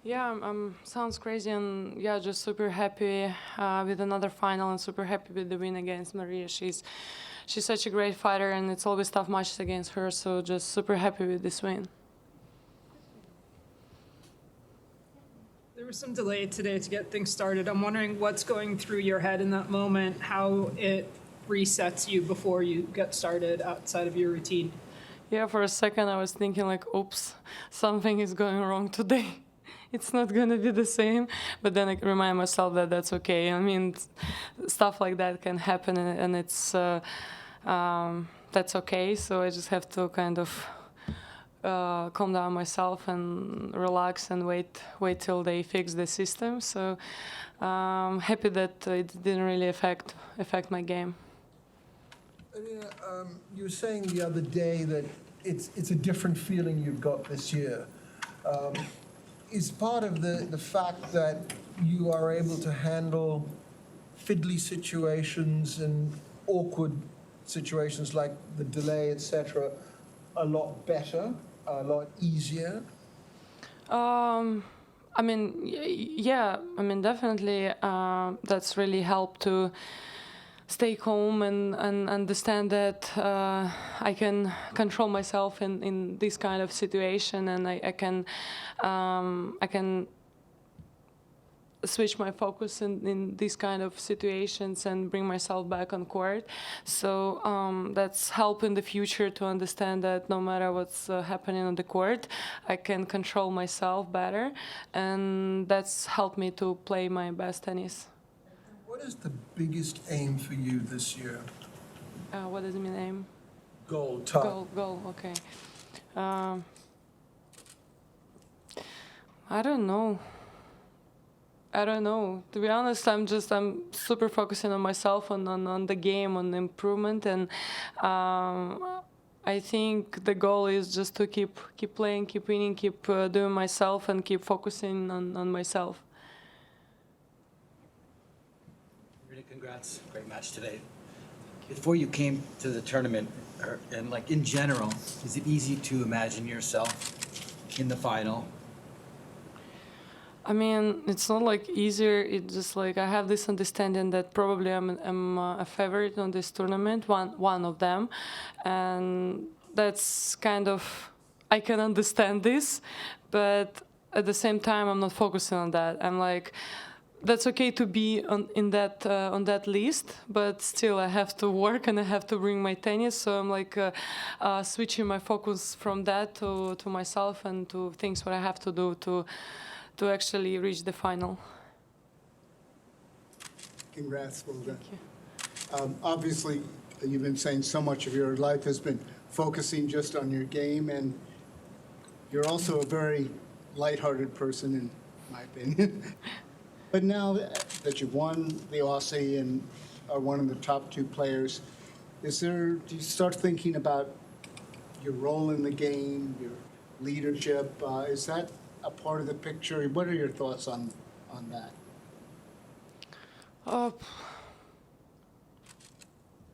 Yeah, sounds crazy, and yeah, just super happy with another final, and super happy with the win against Maria. She's such a great fighter, and it's always tough matches against her. So just super happy with this win. There was some delay today to get things started. I'm wondering what's going through your head in that moment, how it resets you before you get started outside of your routine. Yeah, for a second I was thinking like, oops, something is going wrong today. It's not gonna be the same. But then I remind myself that that's okay. I mean, stuff like that can happen, and it's that's okay. So I just have to kind of calm down myself and relax and wait till they fix the system. So happy that it didn't really affect my game. Aryna, you were saying the other day that it's a different feeling you've got this year. Is part of the fact that you are able to handle fiddly situations and awkward situations like the delay, etc., a lot better, a lot easier? I mean, yeah, I mean, definitely that's really helped to stay calm and understand that I can control myself in this kind of situation, and I can switch my focus in these kind of situations and bring myself back on court. So that's help in the future to understand that no matter what's happening on the court, I can control myself better, and that's helped me to play my best tennis. What is the biggest aim for you this year? What does it mean, aim? Goal, top. Goal, okay. I don't know. To be honest, I'm super focusing on myself, on the game, on improvement, and I think the goal is just to keep playing, keep winning, keep doing myself, and keep focusing on myself. Really, congrats. Great match today. Before you came to the tournament, and like in general, is it easy to imagine yourself in the final? I mean, it's not like easier. It's just like I have this understanding that probably I'm a favorite on this tournament, one of them, and that's kind of, I can understand this, but at the same time I'm not focusing on that. I'm like, that's okay to be on that list, but still I have to work and I have to bring my tennis. So I'm like switching my focus from that to myself and to things what I have to do to actually reach the final. Congrats, well done. Obviously, you've been saying so much of your life has been focusing just on your game, and you're also a very lighthearted person, in my opinion. But now that you've won the Aussie and are one of the top two players, do you start thinking about your role in the game, your leadership? Is that a part of the picture? What are your thoughts on that? I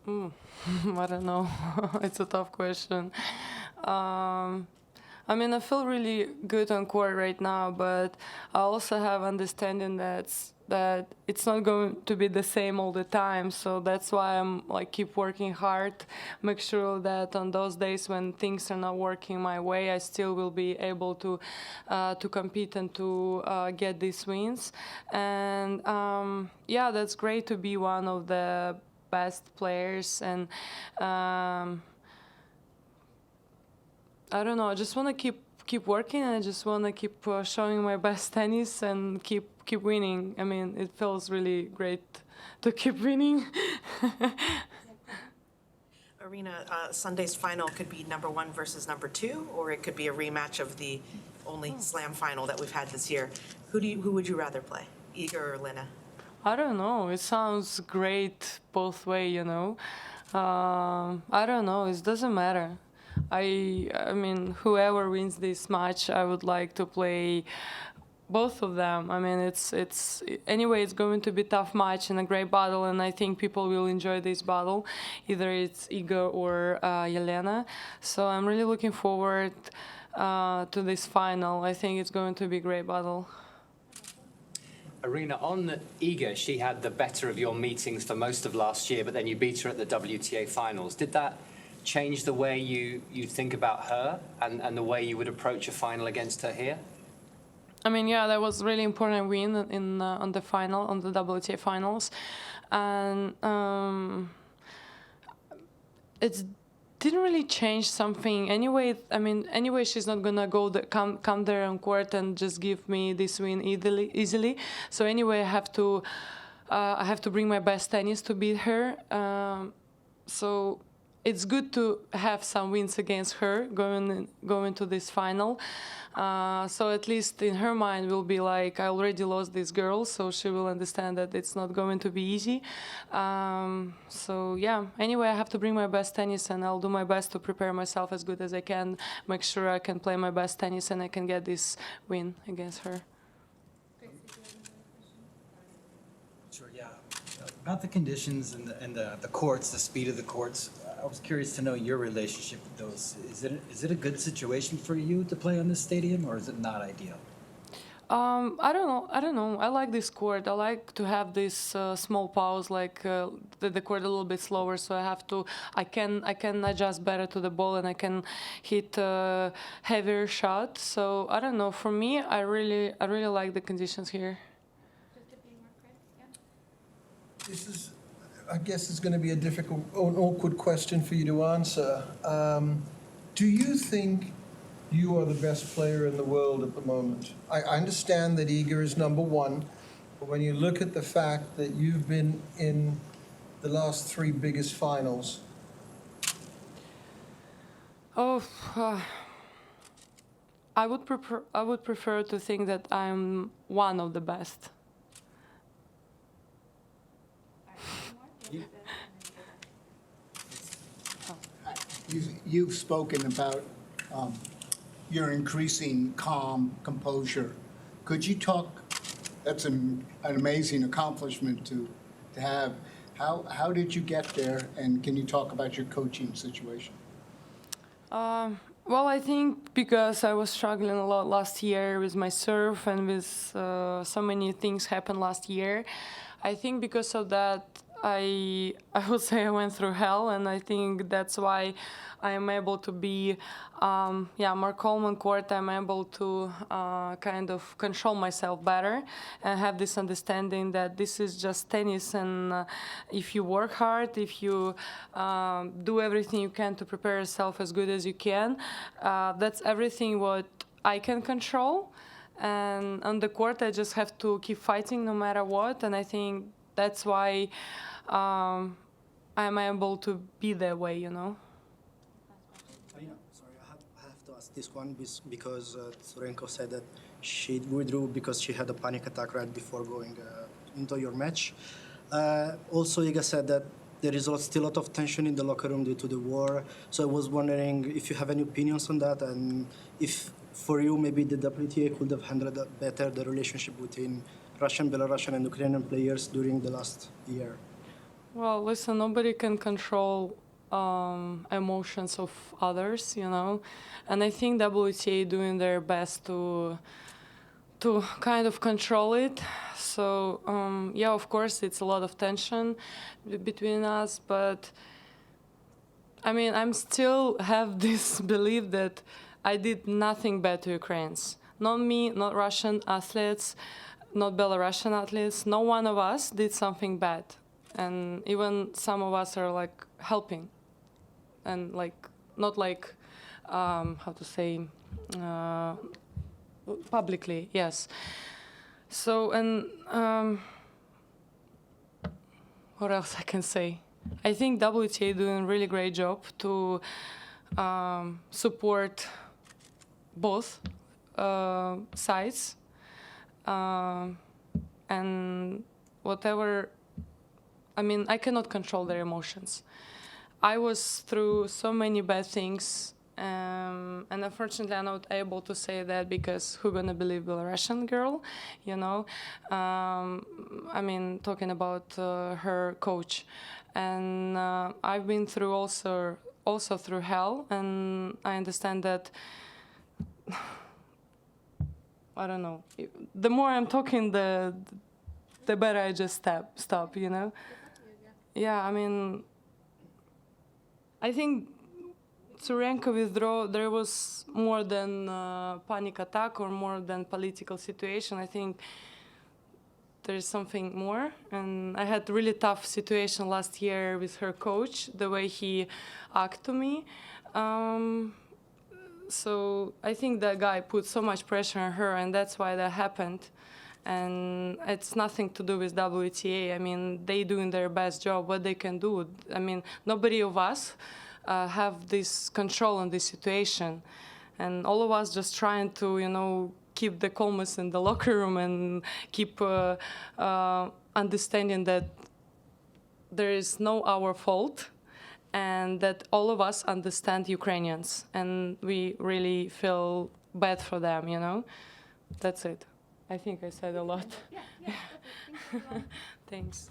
don't know. It's a tough question. I mean, I feel really good on court right now, but I also have understanding that it's not going to be the same all the time. So that's why I'm like keep working hard, make sure that on those days when things are not working my way, I still will be able to compete and to get these wins. And yeah, that's great to be one of the best players, and I don't know. I just want to keep working, and I just want to keep showing my best tennis and keep winning. I mean, it feels really great to keep winning. Aryna, Sunday's final could be number 1 versus number 2, or it could be a rematch of the only slam final that we've had this year. Who would you rather play, Igor or Lena? I don't know. It sounds great both way, you know. I don't know. It doesn't matter. I mean, whoever wins this match, I would like to play both of them. I mean, anyway, it's going to be tough match and a great battle, and I think people will enjoy this battle, either it's Igor or Yelena. So I'm really looking forward to this final. I think it's going to be a great battle. Aryna, on Iga, she had the better of your meetings for most of last year, but then you beat her at the WTA finals. Did that change the way you think about her and the way you would approach a final against her here? I mean, yeah, that was really important win on the final, on the WTA finals, and it didn't really change something. Anyway, I mean, anyway, she's not gonna come there on court and just give me this win easily. So anyway, I have to bring my best tennis to beat her. So it's good to have some wins against her going to this final. So at least in her mind will be like, I already lost this girl, so she will understand that it's not going to be easy. So yeah, anyway, I have to bring my best tennis, and I'll do my best to prepare myself as good as I can, make sure I can play my best tennis and I can get this win against her. Sure, yeah. About the conditions and the courts, the speed of the courts, I was curious to know your relationship with those. Is it a good situation for you to play on this stadium, or is it not ideal? I don't know. I like this court. I like to have this small pause, like the court a little bit slower, so I can adjust better to the ball, and I can hit heavier shots. So I don't know. For me, I really like the conditions here. This is, I guess, is going to be a difficult or an awkward question for you to answer. Do you think you are the best player in the world at the moment? I understand that Iga is number one, but when you look at the fact that you've been in the last three biggest finals. Oh, I would prefer to think that I'm one of the best. You've spoken about your increasing calm, composure. Could you talk, that's an amazing accomplishment to have. How did you get there, and can you talk about your coaching situation? Well, I think because I was struggling a lot last year with my serve and with so many things happened last year. I think because of that, I would say I went through hell, and I think that's why I am able to be more calm on court. I'm able to kind of control myself better and have this understanding that this is just tennis, and if you work hard, if you do everything you can to prepare yourself as good as you can, that's everything what I can control. And on the court, I just have to keep fighting no matter what, and I think that's why I'm able to be that way, you know. Sorry, I have to ask this one because Tsurenko said that she withdrew because she had a panic attack right before going into your match. Also, Iga said that there is still a lot of tension in the locker room due to the war. So I was wondering if you have any opinions on that, and if for you maybe the WTA could have handled better the relationship between Russian, Belarusian, and Ukrainian players during the last year. Well, listen, nobody can control emotions of others, you know, and I think WTA doing their best to kind of control it. So yeah, of course, it's a lot of tension between us, but I mean, I'm still have this belief that I did nothing bad to Ukrainians. Not me, not Russian athletes, not Belarusian athletes. No one of us did something bad. And even some of us are like helping. And like, not like, how to say, publicly, yes. So, and what else I can say? I think WTA doing a really great job to support both sides, and whatever. I mean, I cannot control their emotions. I was through so many bad things, and And unfortunately, I'm not able to say that because who gonna believe Belarusian girl, you know? I mean, talking about her coach, and I've been through also through hell, and I understand that. I don't know. The more I'm talking, the better I just stop. You know? Yeah, I mean, I think Tsurenko withdraw, there was more than panic attack or more than political situation. I think there is something more. And I had really tough situation last year with her coach, the way he acted to me. So I think that guy put so much pressure on her, and that's why that happened. And it's nothing to do with WTA. I mean, they doing their best job, what they can do. I mean, nobody of us have this control on this situation. And all of us just trying to, you know, keep the calmness in the locker room and keep understanding that there is no our fault and that all of us understand Ukrainians. And we really feel bad for them, you know? That's it. I think I said a lot. Yeah, yeah, okay. Thanks. Thanks.